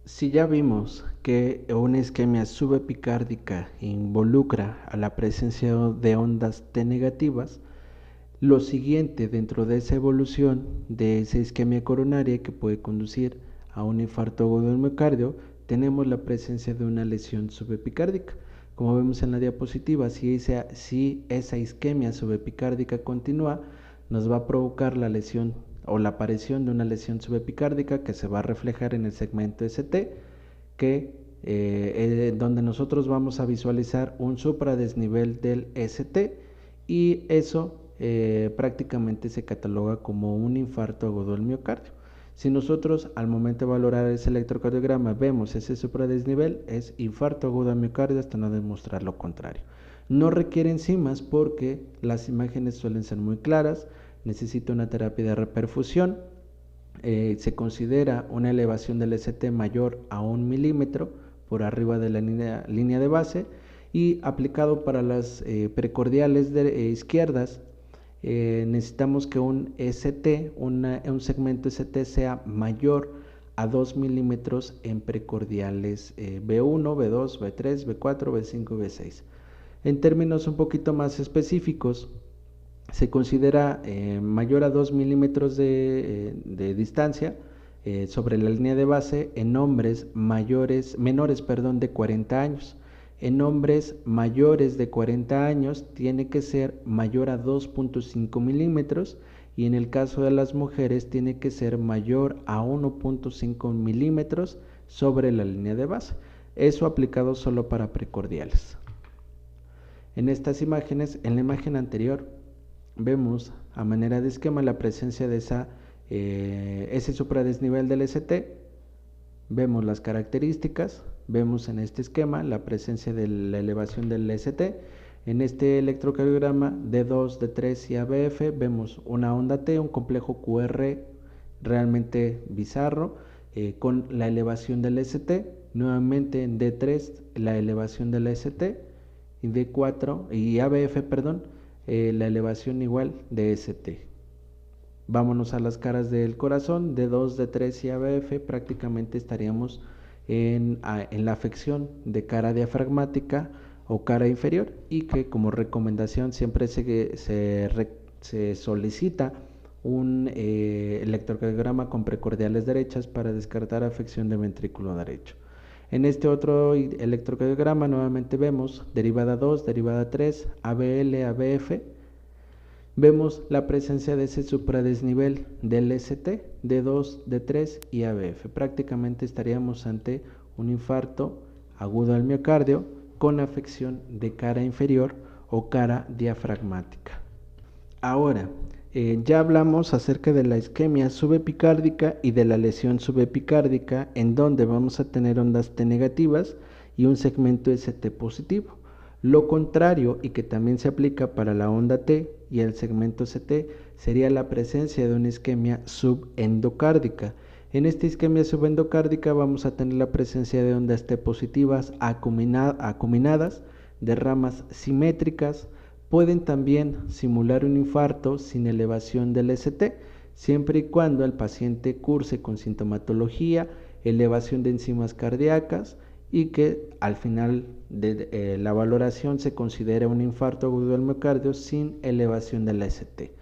Si ya vimos que una isquemia subepicárdica involucra a la presencia de ondas T negativas, lo siguiente dentro de esa evolución de esa isquemia coronaria que puede conducir a un infarto agudo del miocardio, tenemos la presencia de una lesión subepicárdica. Como vemos en la diapositiva, si esa isquemia subepicárdica continúa, nos va a provocar la lesión o la aparición de una lesión subepicárdica que se va a reflejar en el segmento ST, donde nosotros vamos a visualizar un supradesnivel del ST, y eso prácticamente se cataloga como un infarto agudo del miocardio. Si nosotros al momento de valorar ese electrocardiograma vemos ese supradesnivel, es infarto agudo del miocardio hasta no demostrar lo contrario. No requiere enzimas porque las imágenes suelen ser muy claras, necesita una terapia de reperfusión, se considera una elevación del ST mayor a 1 milímetro por arriba de la línea de base, y aplicado para las precordiales izquierdas, necesitamos que un segmento ST sea mayor a 2 milímetros en precordiales B1, B2, B3, B4, B5, B6. En términos un poquito más específicos, se considera mayor a 2 milímetros de distancia sobre la línea de base en hombres menores de 40 años. En hombres mayores de 40 años tiene que ser mayor a 2.5 milímetros, y en el caso de las mujeres tiene que ser mayor a 1.5 milímetros sobre la línea de base. Eso aplicado solo para precordiales. En estas imágenes, en la imagen anterior, vemos a manera de esquema la presencia de ese supradesnivel del ST. Vemos las características, vemos en este esquema la presencia de la elevación del ST. En este electrocardiograma D2, D3 y ABF vemos una onda T, un complejo QR realmente bizarro, con la elevación del ST. Nuevamente en D3 la elevación del ST, y D4 y ABF, perdón, la elevación igual de ST. Vámonos a las caras del corazón, D2, D3 y ABF, prácticamente estaríamos en la afección de cara diafragmática o cara inferior, y que como recomendación siempre se solicita un electrocardiograma con precordiales derechas para descartar afección de ventrículo derecho. En este otro electrocardiograma nuevamente vemos derivada 2, derivada 3, ABL, ABF. Vemos la presencia de ese supradesnivel del ST, D2, D3 y ABF. Prácticamente estaríamos ante un infarto agudo al miocardio con afección de cara inferior o cara diafragmática. Ahora, ya hablamos acerca de la isquemia subepicárdica y de la lesión subepicárdica, en donde vamos a tener ondas T negativas y un segmento ST positivo. Lo contrario, y que también se aplica para la onda T y el segmento ST, sería la presencia de una isquemia subendocárdica. En esta isquemia subendocárdica vamos a tener la presencia de ondas T positivas acuminadas, de ramas simétricas. Pueden también simular un infarto sin elevación del ST, siempre y cuando el paciente curse con sintomatología, elevación de enzimas cardíacas, y que al final de la valoración se considere un infarto agudo del miocardio sin elevación de la ST.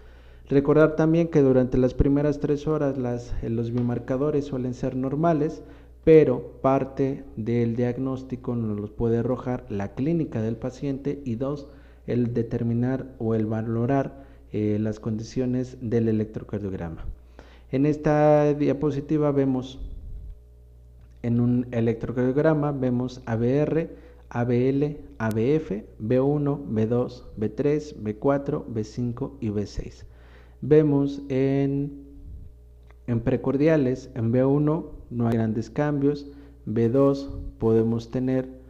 Recordar también que durante las primeras 3 horas los biomarcadores suelen ser normales, pero parte del diagnóstico nos los puede arrojar la clínica del paciente, y 2, el determinar o el valorar las condiciones del electrocardiograma. En esta diapositiva vemos, en un electrocardiograma, vemos ABR, ABL, ABF, B1, B2, B3, B4, B5 y B6. Vemos en precordiales, en B1 no hay grandes cambios, B2 podemos tener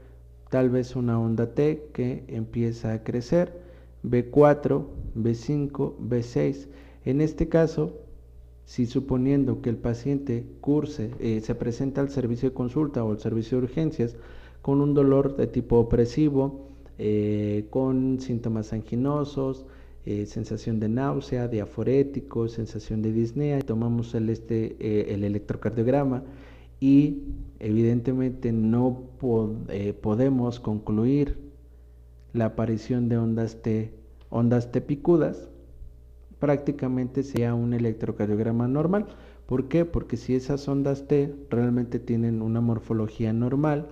tal vez una onda T que empieza a crecer, B4, B5, B6. En este caso, si suponiendo que el paciente se presenta al servicio de consulta o al servicio de urgencias con un dolor de tipo opresivo, con síntomas anginosos, sensación de náusea, diaforético, sensación de disnea, y tomamos el electrocardiograma y evidentemente no podemos concluir la aparición de ondas T picudas, prácticamente sería un electrocardiograma normal. ¿Por qué? Porque si esas ondas T realmente tienen una morfología normal,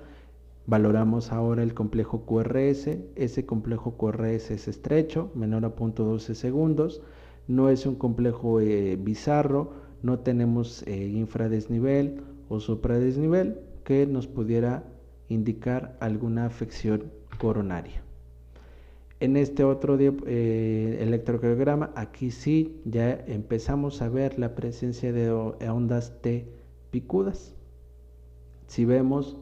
valoramos ahora el complejo QRS. Ese complejo QRS es estrecho, menor a 0.12 segundos, no es un complejo bizarro, no tenemos infradesnivel o supradesnivel que nos pudiera indicar alguna afección coronaria. En este otro electrocardiograma, aquí sí ya empezamos a ver la presencia de ondas T picudas. Si vemos,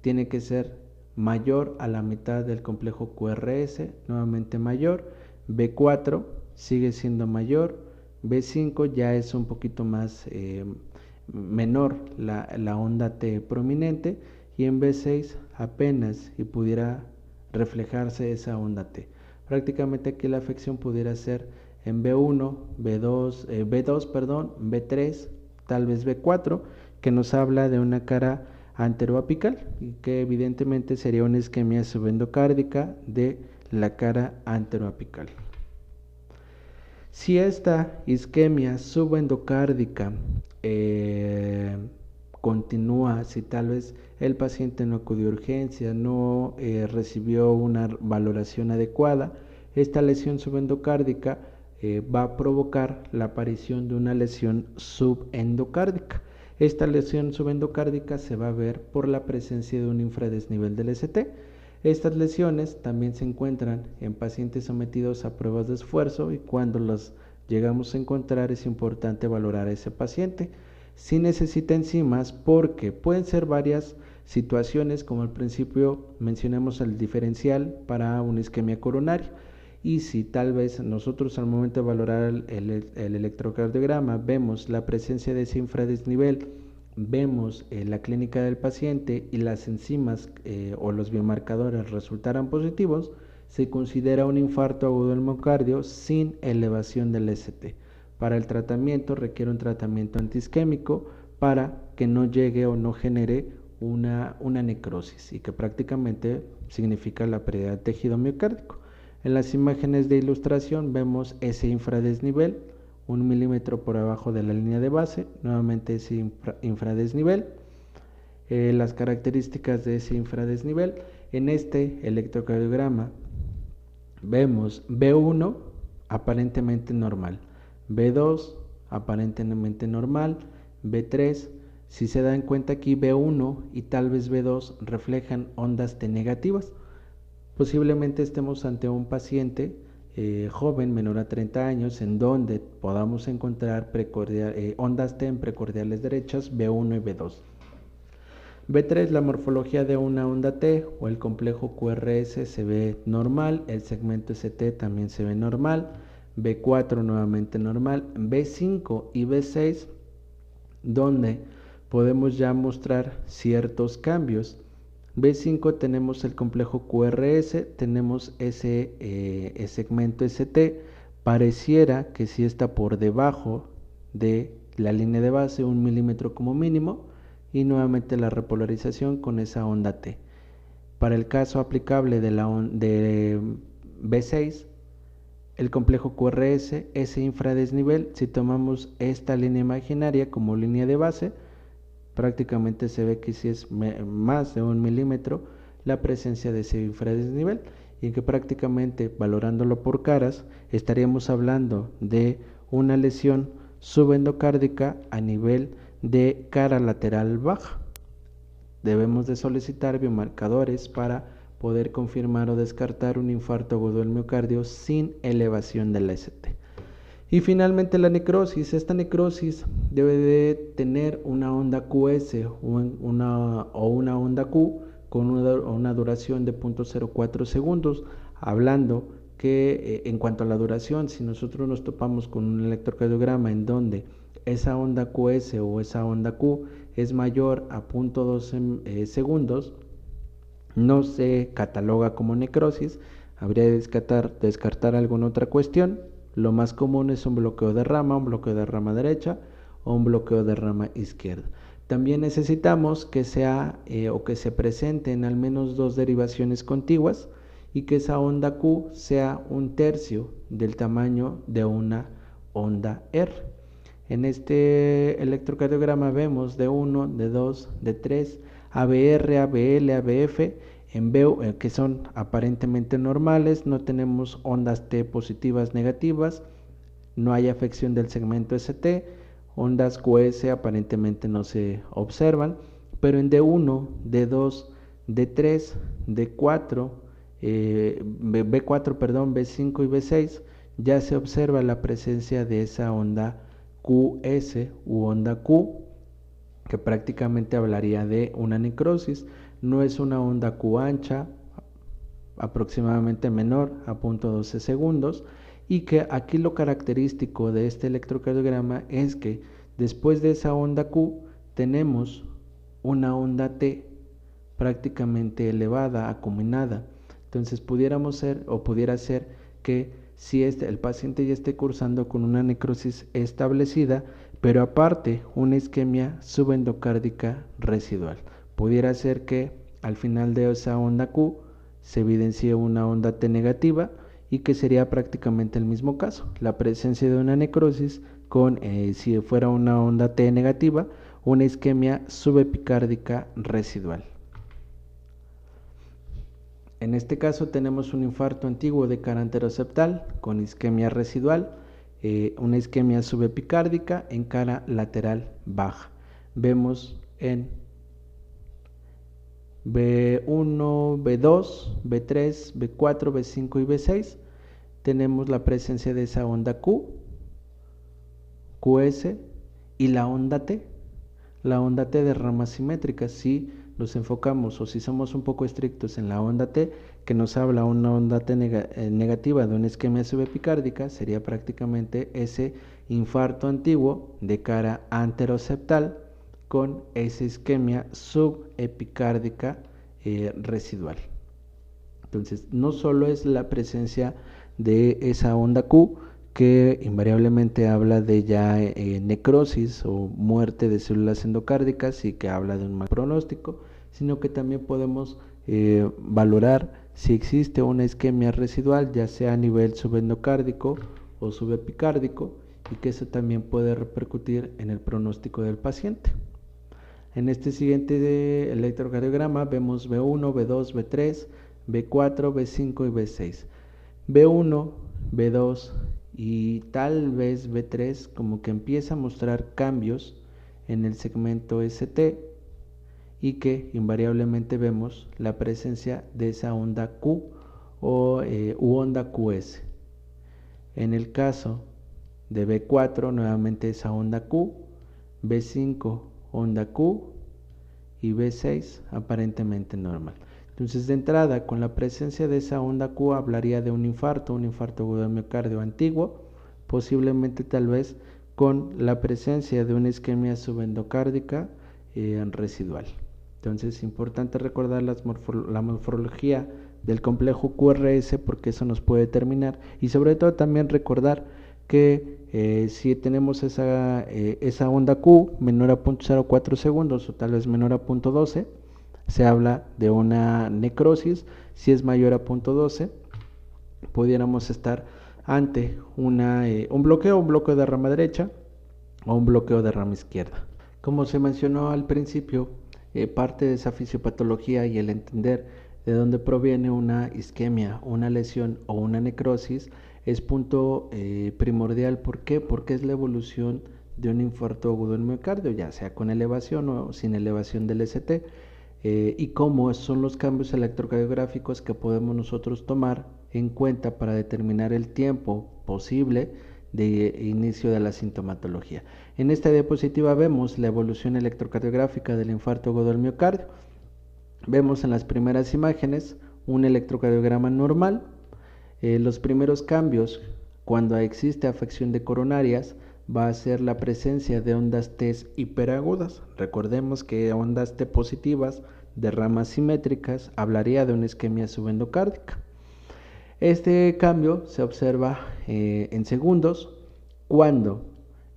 tiene que ser mayor a la mitad del complejo QRS, nuevamente mayor. B4 sigue siendo mayor. B5 ya es un poquito más menor la onda T prominente, y en B6 apenas y pudiera reflejarse esa onda T. Prácticamente aquí la afección pudiera ser en B1, B3, tal vez B4, que nos habla de una cara anteroapical y que evidentemente sería una isquemia subendocárdica de la cara anteroapical. Si esta isquemia subendocárdica continúa, si tal vez el paciente no acudió a urgencia, no recibió una valoración adecuada, esta lesión subendocárdica va a provocar la aparición de una lesión subendocárdica. Esta lesión subendocárdica se va a ver por la presencia de un infradesnivel del ST. Estas lesiones también se encuentran en pacientes sometidos a pruebas de esfuerzo, y cuando las llegamos a encontrar es importante valorar a ese paciente. Si necesita enzimas, porque pueden ser varias situaciones, como al principio mencionamos el diferencial para una isquemia coronaria, y si tal vez nosotros al momento de valorar el electrocardiograma vemos la presencia de ese infradesnivel, vemos la clínica del paciente y las enzimas o los biomarcadores resultaran positivos, se considera un infarto agudo del miocardio sin elevación del ST. Para el tratamiento requiere un tratamiento antiisquémico para que no llegue o no genere una necrosis, y que prácticamente significa la pérdida de tejido miocárdico. En las imágenes de ilustración vemos ese infradesnivel, 1 milímetro por abajo de la línea de base, nuevamente ese infradesnivel, las características de ese infradesnivel. En este electrocardiograma vemos B1 aparentemente normal, B2 aparentemente normal, B3, si se dan cuenta aquí B1 y tal vez B2 reflejan ondas T negativas. Posiblemente estemos ante un paciente joven, menor a 30 años, en donde podamos encontrar ondas T en precordiales derechas B1 y B2. B3, la morfología de una onda T o el complejo QRS se ve normal, el segmento ST también se ve normal, B4 nuevamente normal, B5 y B6, donde podemos ya mostrar ciertos cambios. B5 tenemos el complejo QRS, tenemos ese segmento ST, pareciera que sí está por debajo de la línea de base, 1 milímetro como mínimo, y nuevamente la repolarización con esa onda T. Para el caso aplicable de B6, el complejo QRS, ese infradesnivel, si tomamos esta línea imaginaria como línea de base, prácticamente se ve que si es más de 1 milímetro la presencia de ese infradesnivel, y que prácticamente valorándolo por caras estaríamos hablando de una lesión subendocárdica a nivel de cara lateral baja. Debemos de solicitar biomarcadores para poder confirmar o descartar un infarto agudo del miocardio sin elevación del ST. Y finalmente la necrosis. Esta necrosis debe de tener una onda QS o una onda Q con una duración de 0.04 segundos. Hablando que en cuanto a la duración, si nosotros nos topamos con un electrocardiograma en donde esa onda QS o esa onda Q es mayor a 0.12 segundos, no se cataloga como necrosis. Habría de descartar alguna otra cuestión. Lo más común es un bloqueo de rama derecha o un bloqueo de rama izquierda. También necesitamos que sea o que se presenten al menos dos derivaciones contiguas y que esa onda Q sea un tercio del tamaño de una onda R. En este electrocardiograma vemos D1, D2, D3, ABR, ABL, ABF, que son aparentemente normales, no tenemos ondas T positivas negativas, no hay afección del segmento ST, ondas QS aparentemente no se observan, pero en D1, D2, D3, D4, B4, perdón, B5 y B6 ya se observa la presencia de esa onda QS u onda Q, que prácticamente hablaría de una necrosis. No es una onda Q ancha, aproximadamente menor a 0.12 segundos, y que aquí lo característico de este electrocardiograma es que después de esa onda Q tenemos una onda T prácticamente elevada, acuminada. Entonces pudiera ser que si el paciente ya esté cursando con una necrosis establecida, pero aparte una isquemia subendocárdica residual. Pudiera ser que al final de esa onda Q se evidencie una onda T negativa y que sería prácticamente el mismo caso, la presencia de una necrosis con, si fuera una onda T negativa, una isquemia subepicárdica residual. En este caso tenemos un infarto antiguo de cara anteroseptal con isquemia residual, una isquemia subepicárdica en cara lateral baja. Vemos en B1, B2, B3, B4, B5 y B6 tenemos la presencia de esa onda Q, QS y la onda T. La onda T de ramas simétricas, si nos enfocamos o si somos un poco estrictos en la onda T, que nos habla una onda T negativa de una isquemia subepicárdica, sería prácticamente ese infarto antiguo de cara anteroseptal con esa isquemia subepicárdica residual. Entonces, no solo es la presencia de esa onda Q, que invariablemente habla de ya necrosis o muerte de células endocárdicas y que habla de un mal pronóstico, sino que también podemos valorar si existe una isquemia residual, ya sea a nivel subendocárdico o subepicárdico, y que eso también puede repercutir en el pronóstico del paciente. En este siguiente electrocardiograma vemos B1, B2, B3, B4, B5 y B6. B1, B2 y tal vez B3 como que empieza a mostrar cambios en el segmento ST y que invariablemente vemos la presencia de esa onda Q o u onda QS. En el caso de B4 nuevamente esa onda Q, B5 onda Q y B6 aparentemente normal. Entonces, de entrada, con la presencia de esa onda Q hablaría de un infarto agudo del miocardio antiguo, posiblemente tal vez con la presencia de una isquemia subendocárdica residual. Entonces, es importante recordar la morfología del complejo QRS porque eso nos puede determinar, y sobre todo también recordar que si tenemos esa onda Q menor a 0.04 segundos o tal vez menor a 0.12, se habla de una necrosis. Si es mayor a 0.12, pudiéramos estar ante un bloqueo de rama derecha o un bloqueo de rama izquierda. Como se mencionó al principio, parte de esa fisiopatología y el entender de dónde proviene una isquemia, una lesión o una necrosis es punto primordial. ¿Por qué? Porque es la evolución de un infarto agudo del miocardio, ya sea con elevación o sin elevación del ST. Y cómo son los cambios electrocardiográficos que podemos nosotros tomar en cuenta para determinar el tiempo posible de inicio de la sintomatología. En esta diapositiva vemos la evolución electrocardiográfica del infarto agudo del miocardio. Vemos en las primeras imágenes un electrocardiograma normal. Los primeros cambios cuando existe afección de coronarias va a ser la presencia de ondas T hiperagudas. Recordemos que ondas T positivas de ramas simétricas hablaría de una isquemia subendocárdica. Este cambio se observa en segundos cuando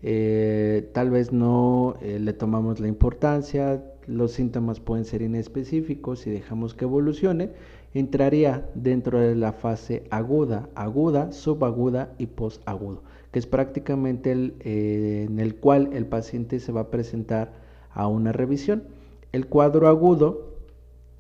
tal vez no le tomamos la importancia, los síntomas pueden ser inespecíficos y dejamos que evolucione, entraría dentro de la fase aguda, aguda, subaguda y posagudo, que es prácticamente en el cual el paciente se va a presentar a una revisión. El cuadro agudo,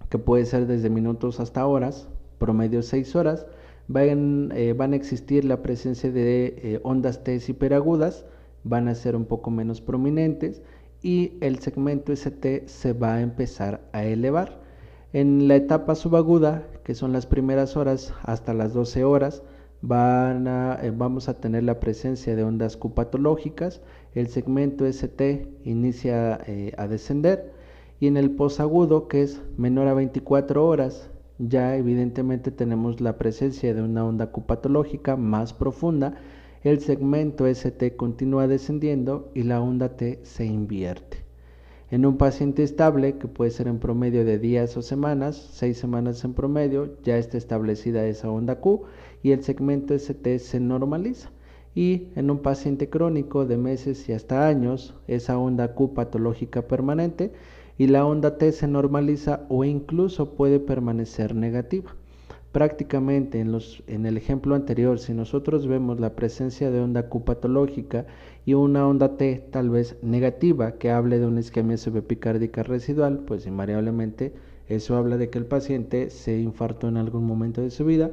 que puede ser desde minutos hasta horas, promedio 6 horas, van a existir la presencia de ondas T hiperagudas, van a ser un poco menos prominentes y el segmento ST se va a empezar a elevar. En la etapa subaguda, que son las primeras horas hasta las 12 horas, vamos a tener la presencia de ondas Q patológicas, el segmento ST inicia a descender y en el posagudo, que es menor a 24 horas, ya evidentemente tenemos la presencia de una onda Q patológica más profunda, el segmento ST continúa descendiendo y la onda T se invierte. En un paciente estable, que puede ser en promedio de días o semanas, 6 semanas en promedio, ya está establecida esa onda Q y el segmento ST se normaliza. Y en un paciente crónico de meses y hasta años, esa onda Q patológica permanente y la onda T se normaliza o incluso puede permanecer negativa. Prácticamente en el ejemplo anterior, si nosotros vemos la presencia de onda Q patológica y una onda T tal vez negativa que hable de una isquemia subepicárdica residual, pues invariablemente eso habla de que el paciente se infartó en algún momento de su vida,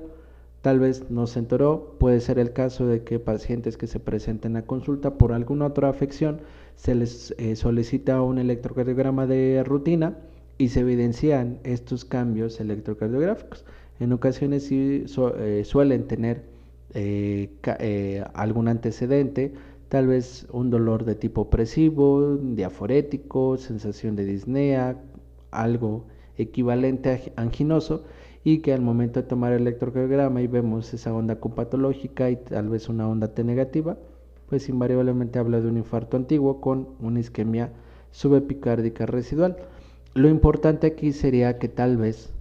tal vez no se enteró. Puede ser el caso de que pacientes que se presenten a consulta por alguna otra afección se les solicita un electrocardiograma de rutina y se evidencian estos cambios electrocardiográficos. En ocasiones sí suelen tener algún antecedente, tal vez un dolor de tipo opresivo, diaforético, sensación de disnea, algo equivalente a anginoso, y que al momento de tomar el electrocardiograma y vemos esa onda Q patológica y tal vez una onda T negativa, pues invariablemente habla de un infarto antiguo con una isquemia subepicárdica residual. Lo importante aquí sería que tal vez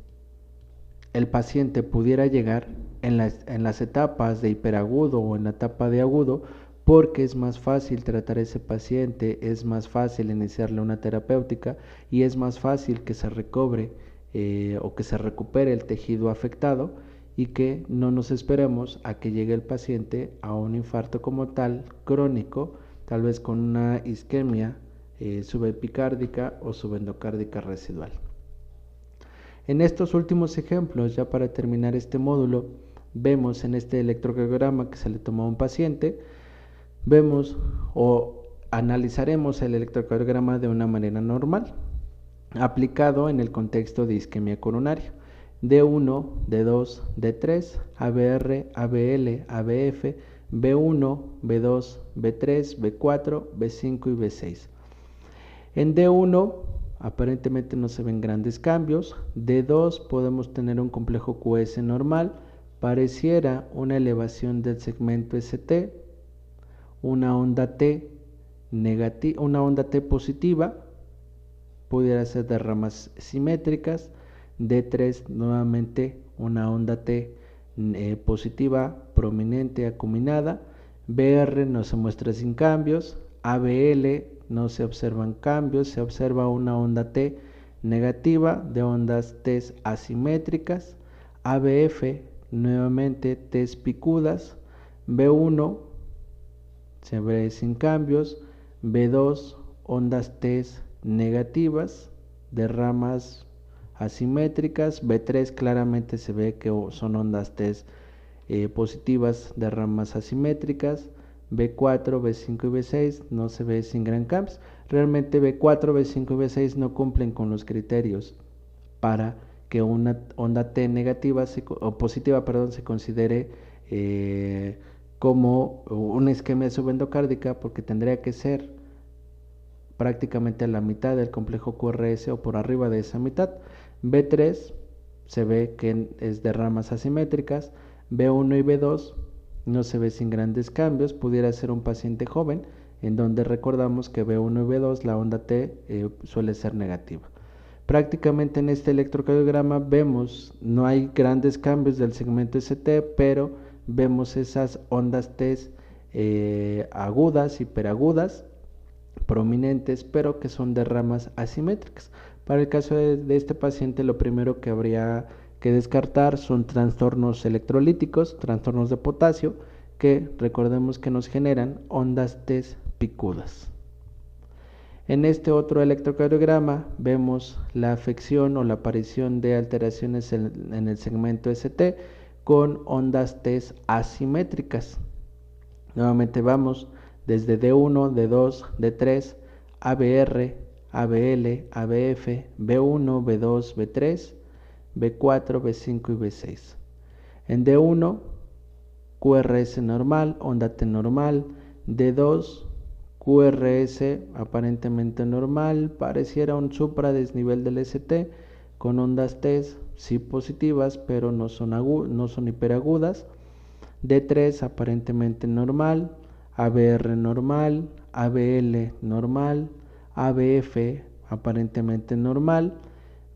el paciente pudiera llegar en las etapas de hiperagudo o en la etapa de agudo, porque es más fácil tratar a ese paciente, es más fácil iniciarle una terapéutica y es más fácil que se recobre o que se recupere el tejido afectado y que no nos esperemos a que llegue el paciente a un infarto como tal crónico, tal vez con una isquemia subepicárdica o subendocárdica residual. En estos últimos ejemplos, ya para terminar este módulo, vemos en este electrocardiograma que se le tomó a un paciente, vemos o analizaremos el electrocardiograma de una manera normal, aplicado en el contexto de isquemia coronaria. D1, D2, D3, ABR, ABL, ABF, B1, B2, B3, B4, B5 y B6. En D1 aparentemente no se ven grandes cambios. D2 podemos tener un complejo QS normal, pareciera una elevación del segmento ST, una onda T negativa, una onda T positiva, pudiera ser de ramas simétricas. D3 nuevamente una onda T positiva, prominente, acuminada. BR no se muestra sin cambios. ABL no se observan cambios, se observa una onda T negativa de ondas T asimétricas. ABF nuevamente T picudas. B1 se ve sin cambios. B2 ondas T negativas de ramas asimétricas. B3 claramente se ve que son ondas T positivas de ramas asimétricas. B4, B5 y B6 no se ve sin gran cambios. Realmente B4, B5 y B6 no cumplen con los criterios para que una onda T negativa o positiva, se considere como una isquemia subendocárdica, porque tendría que ser prácticamente a la mitad del complejo QRS o por arriba de esa mitad. B3 se ve que es de ramas asimétricas. B1 y B2 no se ve sin grandes cambios, pudiera ser un paciente joven, en donde recordamos que B1 y B2 la onda T suele ser negativa. Prácticamente en este electrocardiograma vemos, no hay grandes cambios del segmento ST, pero vemos esas ondas T agudas, hiperagudas, prominentes, pero que son de ramas asimétricas. Para el caso de este paciente, lo primero que habría que descartar son trastornos electrolíticos, trastornos de potasio, que recordemos que nos generan ondas T picudas. En este otro electrocardiograma vemos la afección o la aparición de alteraciones en el segmento ST con ondas T asimétricas. Nuevamente vamos desde D1, D2, D3, ABR, ABL, ABF, B1, B2, B3, B4, B5 y B6. En D1, QRS normal, onda T normal. D2, QRS aparentemente normal, pareciera un supradesnivel del ST con ondas T sí positivas, pero no son hiperagudas. D3 aparentemente normal, ABR normal, ABL normal, ABF aparentemente normal,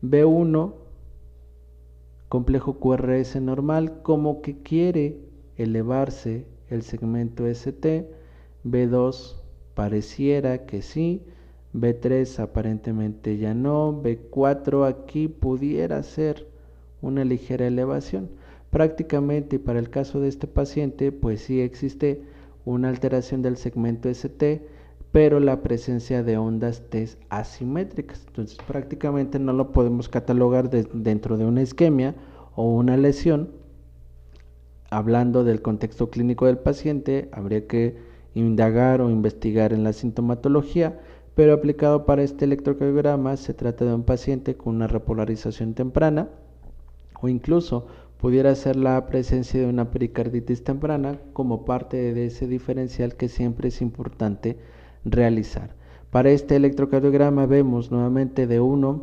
B1 complejo QRS normal, como que quiere elevarse el segmento ST, B2 pareciera que sí, B3 aparentemente ya no, B4 aquí pudiera ser una ligera elevación. Prácticamente para el caso de este paciente, pues sí existe una alteración del segmento ST, pero la presencia de ondas T asimétricas. Entonces prácticamente no lo podemos catalogar dentro de una isquemia o una lesión. Hablando del contexto clínico del paciente, habría que indagar o investigar en la sintomatología, pero aplicado para este electrocardiograma se trata de un paciente con una repolarización temprana o incluso pudiera ser la presencia de una pericarditis temprana como parte de ese diferencial que siempre es importante realizar. Para este electrocardiograma vemos nuevamente D1,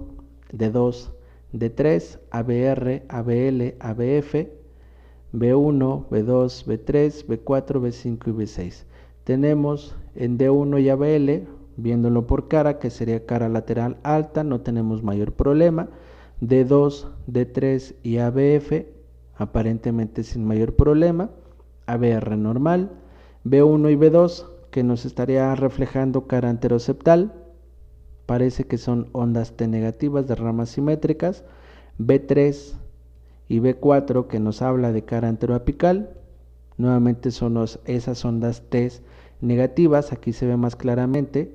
D2, D3, ABR, ABL, ABF, B1, B2, B3, B4, B5 y B6. Tenemos en D1 y ABL, viéndolo por cara, que sería cara lateral alta, no tenemos mayor problema. D2, D3 y ABF, aparentemente sin mayor problema. ABR normal. B1 y B2, que nos estaría reflejando cara anteroseptal, parece que son ondas T negativas de ramas simétricas. B3 y B4, que nos habla de cara anteroapical, nuevamente son esas ondas T negativas, aquí se ve más claramente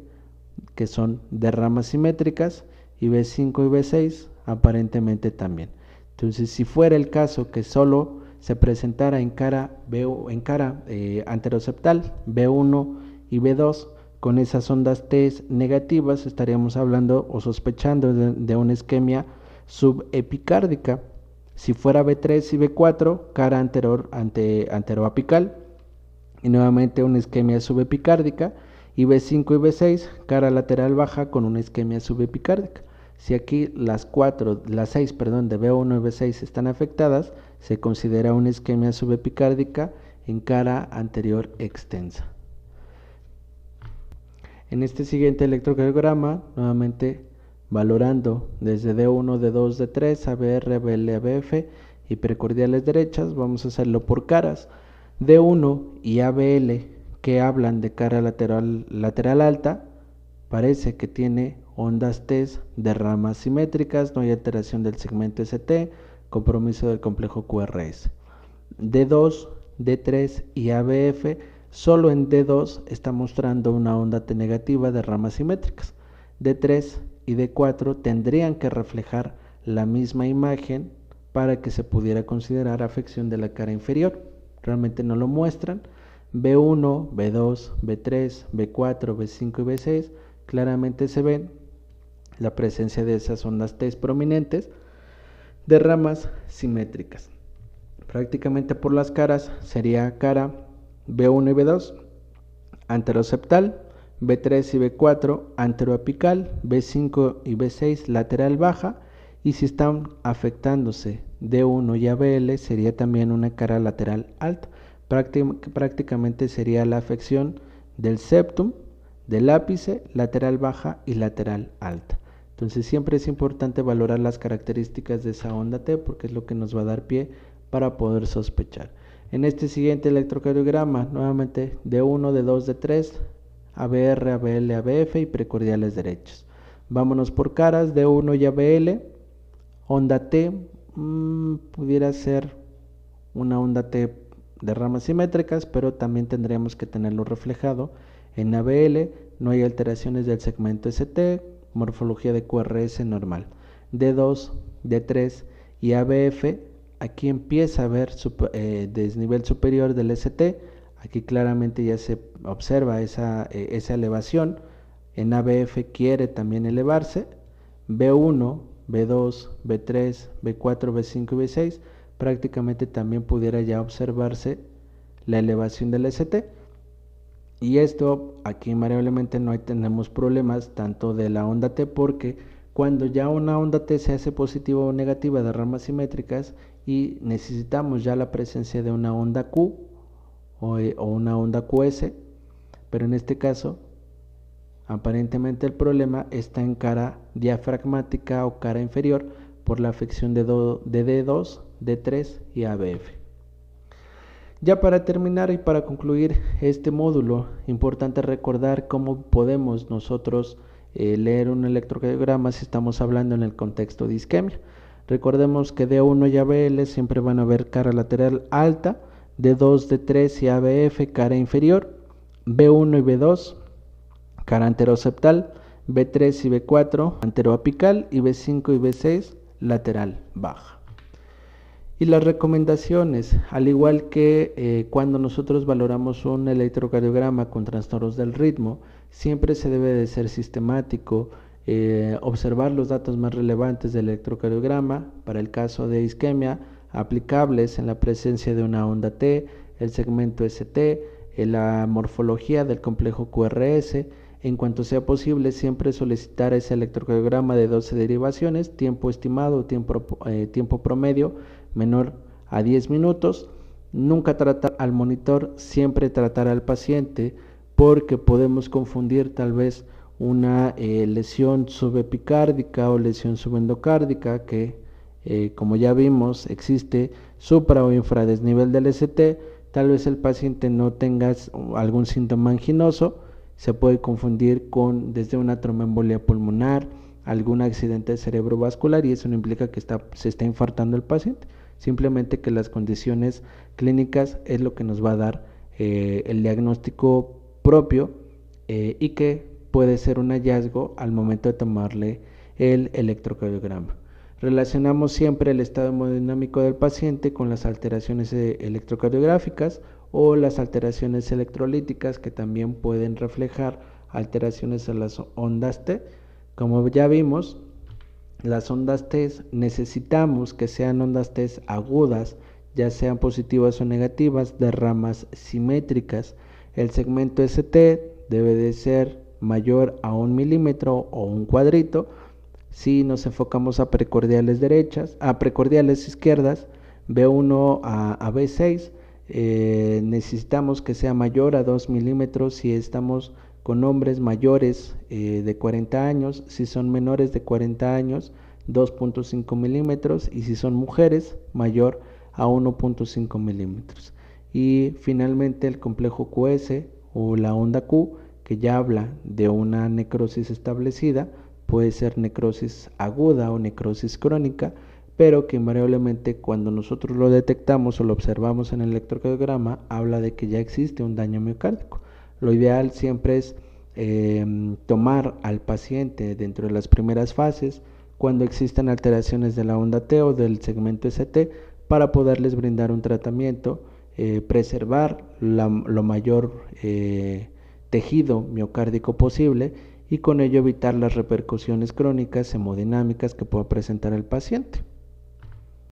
que son de ramas simétricas, y B5 y B6 aparentemente también. Entonces, si fuera el caso que solo se presentara en cara anteroseptal, B1 y B2, con esas ondas T negativas, estaríamos hablando o sospechando de una isquemia subepicárdica. Si fuera B3 y B4, cara anteroapical, y nuevamente una isquemia subepicárdica, y B5 y B6, cara lateral baja con una isquemia subepicárdica. Si aquí las 6 de B1 y B6 están afectadas, se considera una isquemia subepicárdica en cara anterior extensa. En este siguiente electrocardiograma, nuevamente valorando desde D1, D2, D3, ABR, ABL, ABF y precordiales derechas, vamos a hacerlo por caras. D1 y ABL, que hablan de cara lateral alta, parece que tiene ondas T de ramas simétricas, no hay alteración del segmento ST, compromiso del complejo QRS. D2, D3 y ABF, solo en D2 está mostrando una onda T negativa de ramas simétricas. D3 y D4 tendrían que reflejar la misma imagen para que se pudiera considerar afección de la cara inferior. Realmente no lo muestran. B1, B2, B3, B4, B5 y B6 claramente se ven la presencia de esas ondas T prominentes de ramas simétricas. Prácticamente por las caras sería cara B1 y B2 anteroseptal, B3 y B4 anteroapical, B5 y B6 lateral baja, y si están afectándose D1 y ABL sería también una cara lateral alta. Prácticamente sería la afección del septum, del ápice, lateral baja y lateral alta. Entonces siempre es importante valorar las características de esa onda T porque es lo que nos va a dar pie para poder sospechar. En este siguiente electrocardiograma, nuevamente D1, D2, D3, ABR, ABL, ABF y precordiales derechos. Vámonos por caras, D1 y ABL, onda T, pudiera ser una onda T de ramas simétricas, pero también tendríamos que tenerlo reflejado. En ABL no hay alteraciones del segmento ST, morfología de QRS normal. D2, D3 y ABF, aquí empieza a ver desnivel superior del ST, aquí claramente ya se observa esa elevación. En ABF quiere también elevarse. B1, B2, B3, B4, B5 y B6 prácticamente también pudiera ya observarse la elevación del ST. Y esto aquí invariablemente no tenemos problemas tanto de la onda T, porque cuando ya una onda T se hace positiva o negativa de ramas simétricas y necesitamos ya la presencia de una onda Q o una onda QS, pero en este caso aparentemente el problema está en cara diafragmática o cara inferior por la afección de D2, D3 y ABF. Ya para terminar y para concluir este módulo, importante recordar cómo podemos nosotros leer un electrocardiograma si estamos hablando en el contexto de isquemia. Recordemos que D1 y ABL siempre van a ver cara lateral alta, D2, D3 y ABF cara inferior, B1 y B2 cara anteroseptal, B3 y B4 anteroapical y B5 y B6 lateral baja. Y las recomendaciones, al igual que cuando nosotros valoramos un electrocardiograma con trastornos del ritmo, siempre se debe de ser sistemático, observar los datos más relevantes del electrocardiograma para el caso de isquemia, aplicables en la presencia de una onda T, el segmento ST, la morfología del complejo QRS. En cuanto sea posible, siempre solicitar ese electrocardiograma de 12 derivaciones, tiempo estimado, tiempo promedio menor a 10 minutos. Nunca tratar al monitor, siempre tratar al paciente, porque podemos confundir tal vez una lesión subepicárdica o lesión subendocárdica, que como ya vimos existe supra o infradesnivel del ST. Tal vez el paciente no tenga algún síntoma anginoso, se puede confundir con desde una tromboembolia pulmonar, algún accidente cerebrovascular, y eso no implica que se está infartando el paciente, simplemente que las condiciones clínicas es lo que nos va a dar el diagnóstico propio y que puede ser un hallazgo al momento de tomarle el electrocardiograma. Relacionamos siempre el estado hemodinámico del paciente con las alteraciones electrocardiográficas o las alteraciones electrolíticas, que también pueden reflejar alteraciones en las ondas T. Como ya vimos, las ondas T necesitamos que sean ondas T agudas, ya sean positivas o negativas, de ramas simétricas. El segmento ST debe de ser mayor a 1 milímetro o un cuadrito. Si nos enfocamos a precordiales derechas, a precordiales izquierdas, B1 a B6, necesitamos que sea mayor a 2 milímetros si estamos con hombres mayores de 40 años, si son menores de 40 años, 2.5 milímetros, y si son mujeres, mayor a 1.5 milímetros. Y finalmente el complejo QS o la onda Q, que ya habla de una necrosis establecida, puede ser necrosis aguda o necrosis crónica, pero que invariablemente cuando nosotros lo detectamos o lo observamos en el electrocardiograma, habla de que ya existe un daño miocárdico. Lo ideal siempre es tomar al paciente dentro de las primeras fases, cuando existen alteraciones de la onda T o del segmento ST, para poderles brindar un tratamiento, preservar lo mayor tejido miocárdico posible, y con ello evitar las repercusiones crónicas hemodinámicas que pueda presentar el paciente.